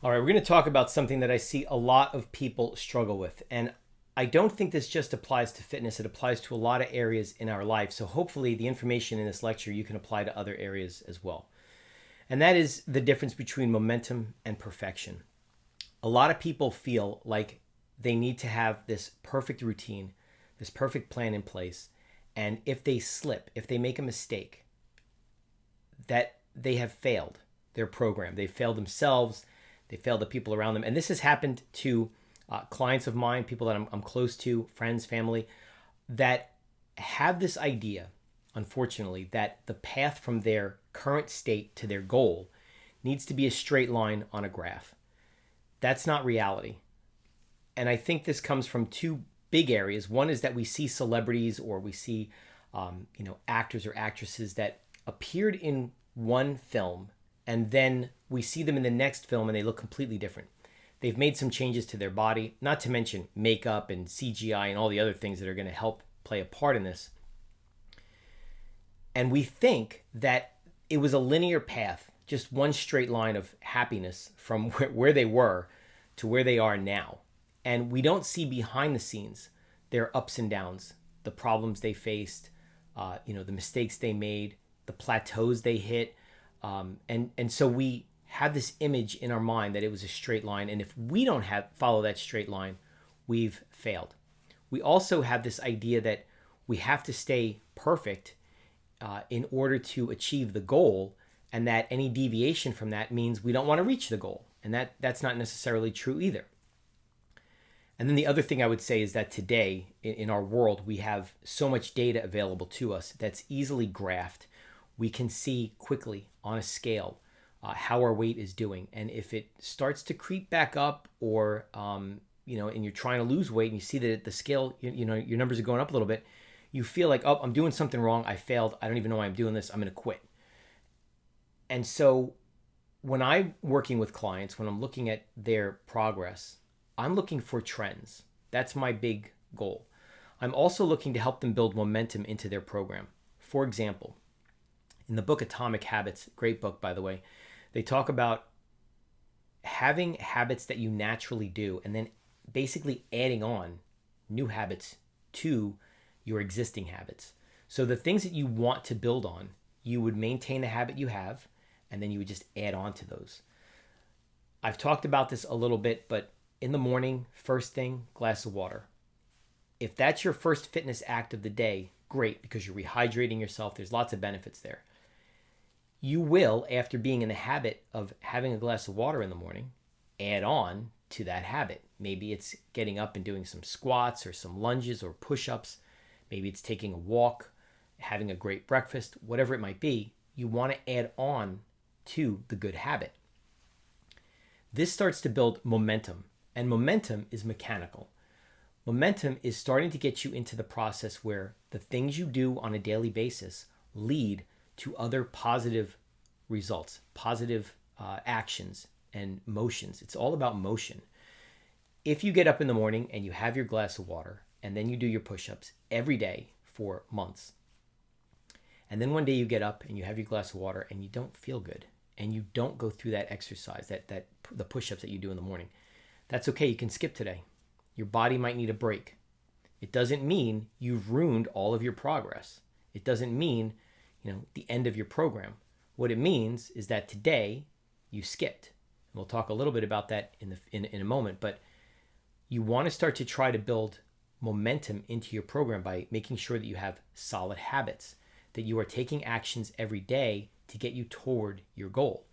All right, we're going to talk about something that I see a lot of people struggle with. And I don't think this just applies to fitness, it applies to a lot of areas in our life. So hopefully, the information in this lecture you can apply to other areas as well. And that is the difference between momentum and perfection. A lot of people feel like they need to have this perfect routine, this perfect plan in place. And if they slip, if they make a mistake, that they have failed their program. They failed themselves. They failed the people around them. And this has happened to clients of mine, people that I'm close to, friends, family, that have this idea, unfortunately, that the path from their current state to their goal needs to be a straight line on a graph. That's not reality. And I think this comes from two big areas. One is that we see celebrities or we see, actors or actresses that appeared in one film, and then we see them in the next film and they look completely different. They've made some changes to their body, not to mention makeup and CGI and all the other things that are going to help play a part in this. And we think that it was a linear path, just one straight line of happiness from where they were to where they are now. And we don't see behind the scenes their ups and downs, the problems they faced, the mistakes they made, the plateaus they hit. And so we have this image in our mind that it was a straight line. And if we don't follow that straight line, we've failed. We also have this idea that we have to stay perfect in order to achieve the goal, and that any deviation from that means we don't want to reach the goal. And that's not necessarily true either. And then the other thing I would say is that today in our world, we have so much data available to us that's easily graphed. We can see quickly on a scale how our weight is doing. And if it starts to creep back up or, and you're trying to lose weight and you see that the scale, your numbers are going up a little bit, you feel like, oh, I'm doing something wrong. I failed. I don't even know why I'm doing this. I'm going to quit. And so when I'm working with clients, when I'm looking at their progress, I'm looking for trends. That's my big goal. I'm also looking to help them build momentum into their program. For example, in the book Atomic Habits, great book, by the way, they talk about having habits that you naturally do and then basically adding on new habits to your existing habits. So the things that you want to build on, you would maintain the habit you have, and then you would just add on to those. I've talked about this a little bit, but in the morning, first thing, glass of water. If that's your first fitness act of the day, great, because you're rehydrating yourself. There's lots of benefits there. You will, after being in the habit of having a glass of water in the morning, add on to that habit. Maybe it's getting up and doing some squats or some lunges or push-ups. Maybe it's taking a walk, having a great breakfast, whatever it might be. You want to add on to the good habit. This starts to build momentum. And momentum is mechanical. Momentum is starting to get you into the process where the things you do on a daily basis lead to other positive results, positive actions and motions. It's all about motion. If you get up in the morning and you have your glass of water and then you do your push-ups every day for months, and then one day you get up and you have your glass of water and you don't feel good and you don't go through that exercise, that the push-ups that you do in the morning, that's okay. You can skip today. Your body might need a break. It doesn't mean you've ruined all of your progress. It doesn't mean, the end of your program. What it means is that today you skipped. And we'll talk a little bit about that in a moment, but you want to start to try to build momentum into your program by making sure that you have solid habits, that you are taking actions every day to get you toward your goal.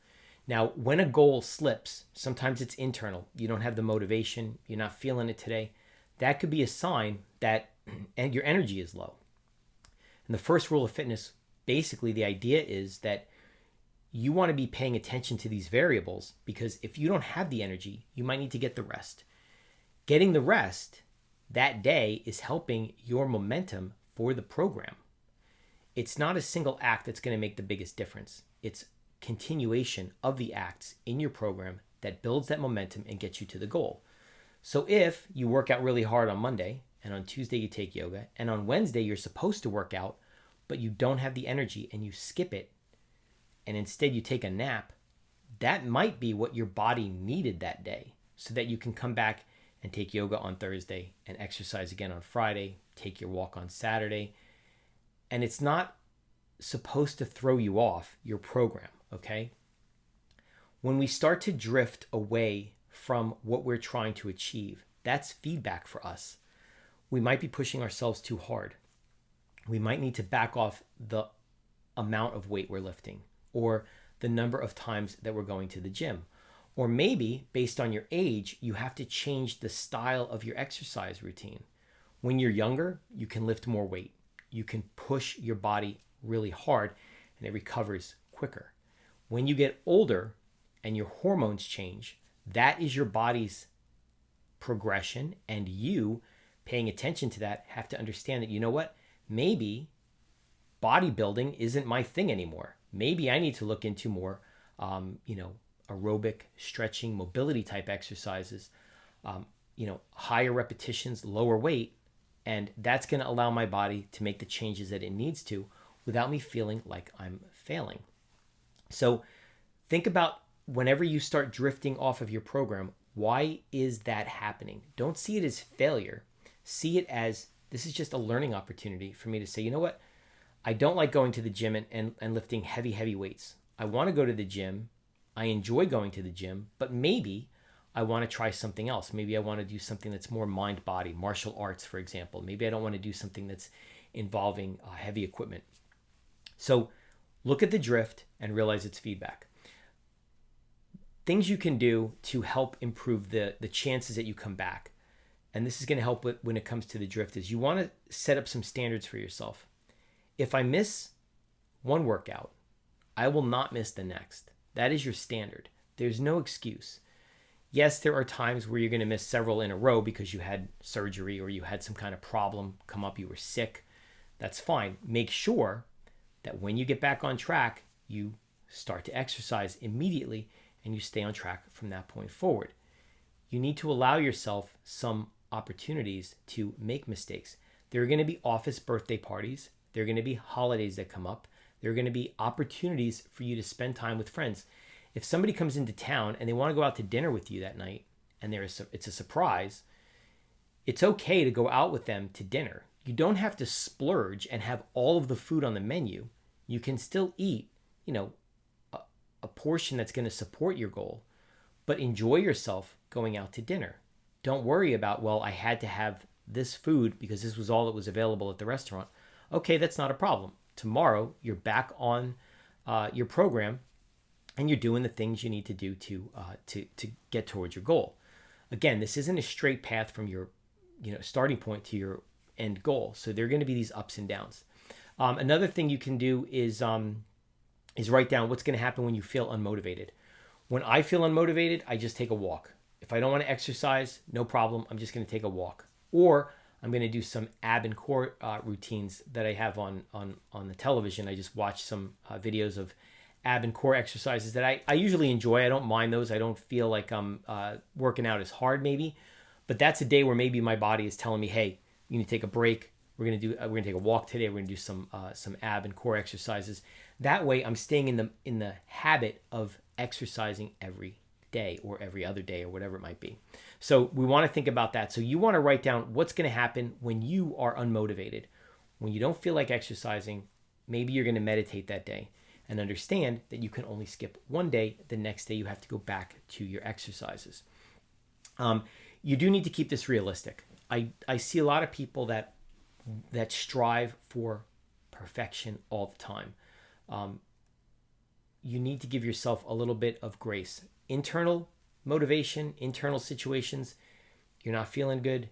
Now, when a goal slips, sometimes it's internal. You don't have the motivation. You're not feeling it today. That could be a sign that your energy is low. And the first rule of fitness, basically the idea is that you want to be paying attention to these variables, because if you don't have the energy, you might need to get the rest. Getting the rest that day is helping your momentum for the program. It's not a single act that's going to make the biggest difference. It's continuation of the acts in your program that builds that momentum and gets you to the goal. So if you work out really hard on Monday and on Tuesday you take yoga and on Wednesday you're supposed to work out, but you don't have the energy and you skip it and instead you take a nap, that might be what your body needed that day, so that you can come back and take yoga on Thursday and exercise again on Friday, take your walk on Saturday. And it's not supposed to throw you off your program, okay? When we start to drift away from what we're trying to achieve, that's feedback for us. We might be pushing ourselves too hard. We might need to back off the amount of weight we're lifting, or the number of times that we're going to the gym. Or maybe, based on your age, you have to change the style of your exercise routine. When you're younger, you can lift more weight. You can push your body really hard and it recovers quicker. When you get older and your hormones change, that is your body's progression, and you, paying attention to that, have to understand that, you know what, maybe bodybuilding isn't my thing anymore. Maybe I need to look into more, aerobic, stretching, mobility type exercises, higher repetitions, lower weight. And that's going to allow my body to make the changes that it needs to without me feeling like I'm failing. So think about whenever you start drifting off of your program, why is that happening? Don't see it as failure. See it as, this is just a learning opportunity for me to say, you know what? I don't like going to the gym and lifting heavy weights. I want to go to the gym. I enjoy going to the gym, but maybe I want to try something else. Maybe I want to do something that's more mind-body, martial arts, for example. Maybe I don't want to do something that's involving heavy equipment. So look at the drift and realize it's feedback. Things you can do to help improve the chances that you come back, and this is going to help when it comes to the drift, is you want to set up some standards for yourself. If I miss one workout, I will not miss the next. That is your standard. There's no excuse. Yes, there are times where you're going to miss several in a row because you had surgery or you had some kind of problem come up, you were sick. That's fine. Make sure that when you get back on track, you start to exercise immediately and you stay on track from that point forward. You need to allow yourself some opportunities to make mistakes. There are going to be office birthday parties. There are going to be holidays that come up. There are going to be opportunities for you to spend time with friends. If somebody comes into town and they want to go out to dinner with you that night, and it's a surprise, it's okay to go out with them to dinner. You don't have to splurge and have all of the food on the menu. You can still eat, a portion that's going to support your goal, but enjoy yourself going out to dinner. Don't worry about, well, I had to have this food because this was all that was available at the restaurant. Okay, that's not a problem. Tomorrow, you're back on your program, and you're doing the things you need to do to get towards your goal. Again, this isn't a straight path from your starting point to your end goal. So there are going to be these ups and downs. Another thing you can do is write down what's going to happen when you feel unmotivated. When I feel unmotivated, I just take a walk. If I don't want to exercise, no problem. I'm just going to take a walk. Or I'm going to do some ab and core routines that I have on the television. I just watch some videos of ab and core exercises that I usually enjoy. I don't mind those. I don't feel like I'm working out as hard maybe, but that's a day where maybe my body is telling me, hey, you need to take a break. We're gonna take a walk today. We're gonna do some ab and core exercises. That way, I'm staying in the habit of exercising every day or every other day or whatever it might be. So we want to think about that. So you want to write down what's going to happen when you are unmotivated, when you don't feel like exercising. Maybe you're going to meditate that day and understand that you can only skip one day. The next day you have to go back to your exercises. You do need to keep this realistic. I see a lot of people that strive for perfection all the time. You need to give yourself a little bit of grace. Internal motivation, internal situations, you're not feeling good.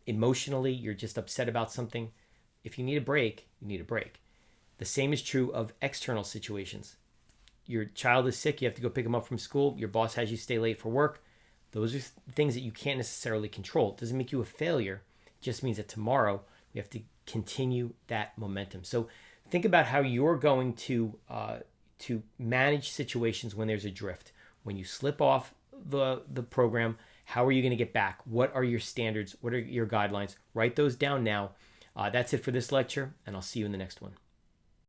Emotionally, you're just upset about something. If you need a break, you need a break. The same is true of external situations. Your child is sick, you have to go pick them up from school. Your boss has you stay late for work. Those are things that you can't necessarily control. It doesn't make you a failure. It just means that tomorrow we have to continue that momentum. So think about how you're going to manage situations when there's a drift. When you slip off the program, how are you going to get back? What are your standards? What are your guidelines? Write those down now. That's it for this lecture, and I'll see you in the next one.